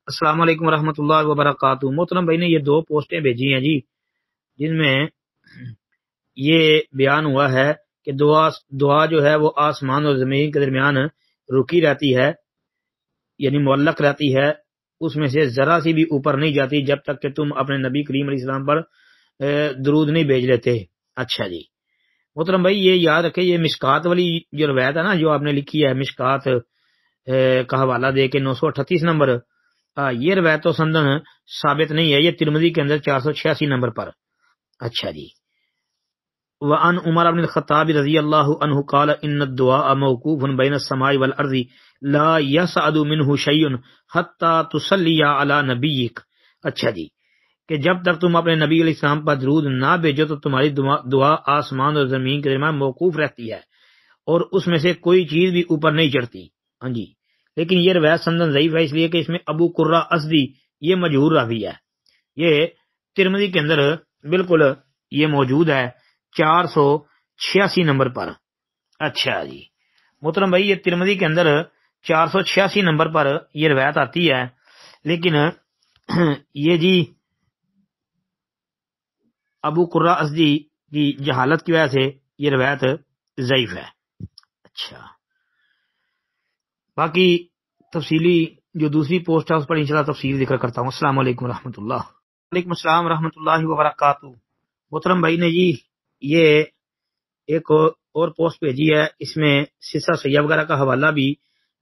السلام علیکم ورحمۃ اللہ وبرکاتہ۔ محترم بھائی نے یہ دو پوسٹیں بھیجی ہیں جی، جن میں یہ بیان ہوا ہے کہ دعا جو ہے وہ آسمان اور زمین کے درمیان رکی رہتی ہے، یعنی معلق رہتی ہے، اس میں سے ذرا سی بھی اوپر نہیں جاتی جب تک کہ تم اپنے نبی کریم علیہ السلام پر درود نہیں بھیج لیتے۔ اچھا جی محترم بھائی، یہ یاد رکھے، یہ مشکات والی جو روایت ہے نا، جو آپ نے لکھی ہے مشکات کا حوالہ دے کے 938 نمبر، یہ روایت و سندن ثابت نہیں ہے، یہ ترمذی کے اندر 486 نمبر پر۔ اچھا جی، وعن عمر بن الخطاب رضی اللہ عنہ قال ان الدعاء موقوف بین السماء والارض لا يسعد منه شيء حتى تصلي على نبيك۔ اچھا جی، کہ جب تک تم اپنے نبی علیہ السلام پر درود نہ بھیجو تو تمہاری دعا آسمان اور زمین کے درمیان موقوف رہتی ہے اور اس میں سے کوئی چیز بھی اوپر نہیں چڑھتی۔ ہاں جی، لیکن یہ روایت سندن ضعیف ہے، اس لیے کہ اس میں ابو قرہ اسدی یہ مجہور راوی ہے، یہ ترمذی کے اندر بالکل یہ موجود ہے 486 نمبر پر۔ اچھا جی محترم بھائی، یہ ترمذی کے اندر 486 نمبر پر یہ روایت آتی ہے، لیکن یہ جی ابو قرہ اسدی کی جہالت کی وجہ سے یہ روایت ضعیف ہے۔ اچھا، باقی تفصیلی جو دوسری پوسٹ ہے اس پر انشاءاللہ تفصیل ذکر کرتا ہوں۔ السلام علیکم ورحمۃ اللہ۔ وعلیکم السلام ورحمۃ اللہ وبرکاتہ۔ محترم بھائی نے جی یہ ایک اور پوسٹ بھیجی ہے، اس میں سلسلہ سیاح وغیرہ کا حوالہ بھی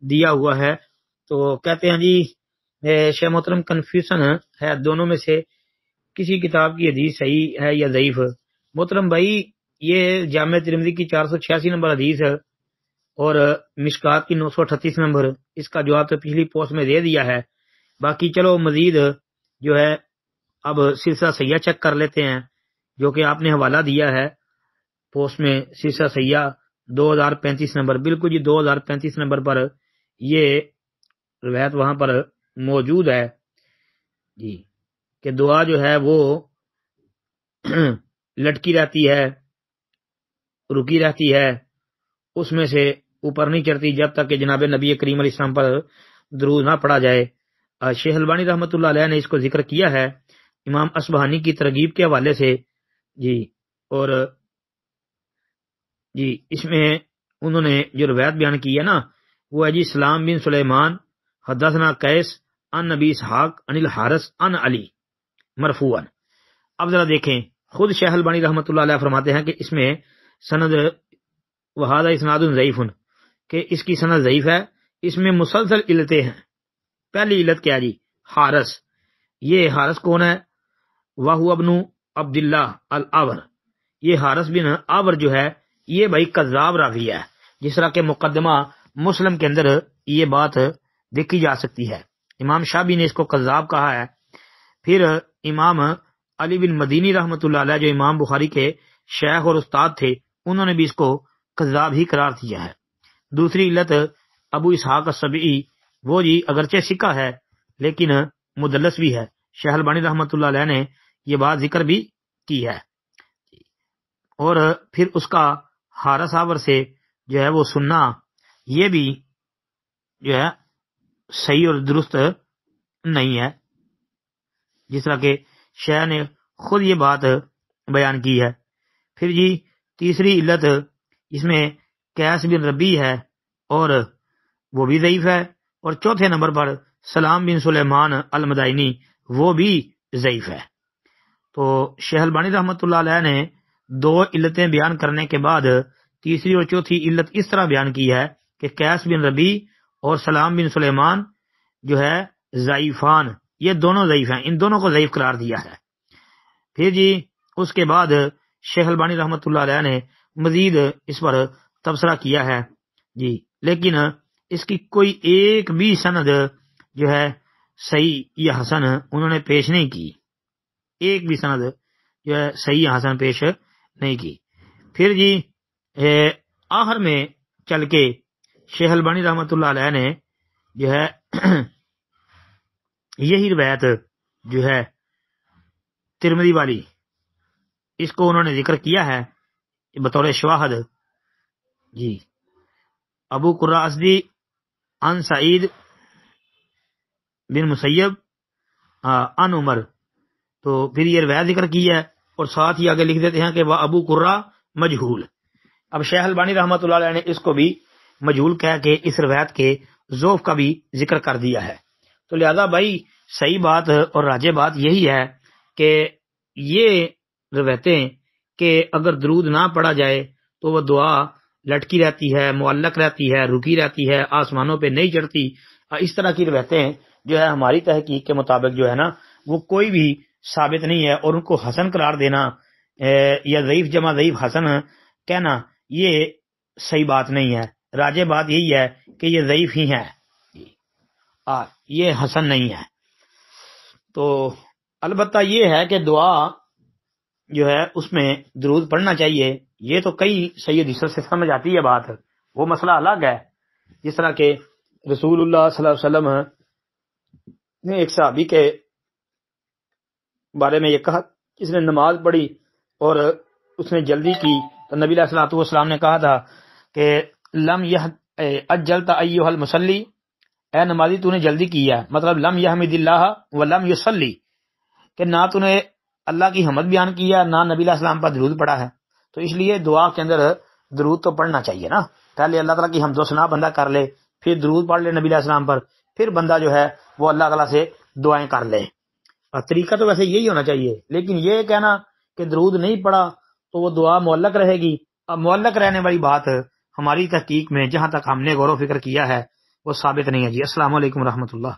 دیا ہوا ہے، تو کہتے ہیں جی شیخ محترم کنفیوژن ہے دونوں میں سے کسی کتاب کی حدیث صحیح ہے یا ضعیف۔ محترم بھائی، یہ جامع ترمذی کی 486 نمبر حدیث ہے اور مشکات کی 938 نمبر، اس کا جواب تو پچھلی پوسٹ میں دے دیا ہے۔ باقی چلو مزید جو ہے اب سلسلہ سیاح چیک کر لیتے ہیں، جو کہ آپ نے حوالہ دیا ہے پوسٹ میں، سلسلہ سیاح 2035 نمبر، بالکل جی 2035 نمبر پر یہ روایت وہاں پر موجود ہے جی، کہ دعا جو ہے وہ لٹکی رہتی ہے، رکی رہتی ہے، اس میں سے اوپر نہیں چڑھتی جب تک کہ جناب نبی کریم علیہ السلام پر درود نہ پڑھا جائے۔ شیخ البانی رحمۃ اللہ علیہ نے اس کو ذکر کیا ہے امام اصبہانی کی ترغیب کے حوالے سے جی، اور جی اس میں انہوں نے جو روایت بیان کی ہے نا، وہ ہے جی سلام بن سلیمان حدثنا قیس ان نبی اسحاق ان الحارث ان علی مرفوعا۔ اب ذرا دیکھیں، خود شیخ البانی رحمۃ اللہ علیہ فرماتے ہیں کہ اس میں سند وہذا اسناد ضعیف، کہ اس کی سند ضعیف ہے، اس میں مسلسل علتیں ہیں۔ پہلی علت کیا جی؟ حارث، یہ حارث کون ہے؟ وہو ابن عبداللہ العور، یہ حارث بن عور جو ہے یہ بھائی کذاب راوی ہے، جس طرح کہ مقدمہ مسلم کے اندر یہ بات دیکھی جا سکتی ہے، امام شابی نے اس کو کذاب کہا ہے۔ پھر امام علی بن مدینی رحمۃ اللہ علیہ جو امام بخاری کے شیخ اور استاد تھے، انہوں نے بھی اس کو کذاب ہی قرار دیا ہے۔ دوسری علت ابو اسحاق السبعی، وہ جی اگرچہ ثقہ ہے لیکن مدلس بھی ہے، شیخ البانی رحمۃ اللہ علیہ نے یہ بات ذکر بھی کی ہے۔ اور پھر اس کا حارث آور سے جو ہے وہ سننا، یہ بھی جو ہے صحیح اور درست نہیں ہے، جس طرح کہ شیخ نے خود یہ بات بیان کی ہے۔ پھر جی تیسری علت اس میں قیس بن ربی ہے اور وہ بھی ضعیف ہے، اور چوتھے نمبر پر سلام بن سلیمان المدائنی، وہ بھی ضعیف ہے۔ تو شیخ البانی رحمۃ اللہ علیہ نے دو علتیں بیان کرنے کے بعد تیسری اور چوتھی علت اس طرح بیان کی ہے کہ قیس بن ربی اور سلام بن سلیمان جو ہے ضعیفان، یہ دونوں ضعیف ہیں، ان دونوں کو ضعیف قرار دیا ہے۔ پھر جی اس کے بعد شیخ البانی رحمۃ اللہ علیہ نے مزید اس پر تبصرہ کیا ہے جی، لیکن اس کی کوئی ایک بھی سند جو ہے صحیح یا حسن انہوں نے پیش نہیں کی، ایک بھی سند جو ہے صحیح یا حسن پیش نہیں کی۔ پھر جی آخر میں چل کے شیخ البانی رحمۃ اللہ علیہ نے جو ہے یہی روایت جو ہے ترمذی والی، اس کو انہوں نے ذکر کیا ہے بطور شواہد جی، ابو قرہ اسدی عن سعید بن مسیب ان عمر، تو پھر یہ روایت ذکر کی ہے اور ساتھ ہی آگے لکھ دیتے ہیں کہ وہ ابو قرہ مجہول۔ اب شیخ البانی رحمۃ اللہ علیہ نے اس کو بھی مجہول کہہ کے اس روایت کے ضعف کا بھی ذکر کر دیا ہے۔ تو لہذا بھائی صحیح بات اور راجح بات یہی ہے کہ یہ روایتیں کہ اگر درود نہ پڑھا جائے تو وہ دعا لٹکی رہتی ہے، معلق رہتی ہے، رکی رہتی ہے، آسمانوں پہ نہیں چڑھتی، اس طرح کی روایتیں جو ہے ہماری تحقیق کے مطابق جو ہے نا وہ کوئی بھی ثابت نہیں ہے، اور ان کو حسن قرار دینا یا ضعیف جمع ضعیف حسن کہنا یہ صحیح بات نہیں ہے۔ راجح بات یہی ہے کہ یہ ضعیف ہی ہے، یہ حسن نہیں ہے۔ تو البتہ یہ ہے کہ دعا جو ہے اس میں درود پڑھنا چاہیے، یہ تو کئی صحیح حدیثوں سے سمجھ آتی ہے بات، وہ مسئلہ الگ ہے۔ جس طرح کہ رسول اللہ صلی اللہ علیہ وسلم نے ایک صحابی کے بارے میں یہ کہا، اس نے نماز پڑھی اور اس نے جلدی کی، تو نبی علیہ الصلوۃ والسلام نے کہا تھا کہ لم اجلت ایھا المصلی، اے نمازی تو نے جلدی کی ہے، مطلب لم یحمد اللہ ولم یصلی، کہ نہ تو نے اللہ کی حمد بیان کیا نہ نبی علیہ السلام پر درود پڑھا ہے۔ تو اس لیے دعا کے اندر درود تو پڑھنا چاہیے نا، پہلے اللہ تعالیٰ کی حمد و ثنا بندہ کر لے، پھر درود پڑھ لے نبی علیہ السلام پر، پھر بندہ جو ہے وہ اللہ تعالیٰ سے دعائیں کر لے۔ اور طریقہ تو ویسے یہی ہونا چاہیے، لیکن یہ کہنا کہ درود نہیں پڑھا تو وہ دعا معلق رہے گی، اب معلق رہنے والی بات ہماری تحقیق میں جہاں تک ہم نے غور و فکر کیا ہے وہ ثابت نہیں ہے جی۔ السلام علیکم ورحمۃ اللہ۔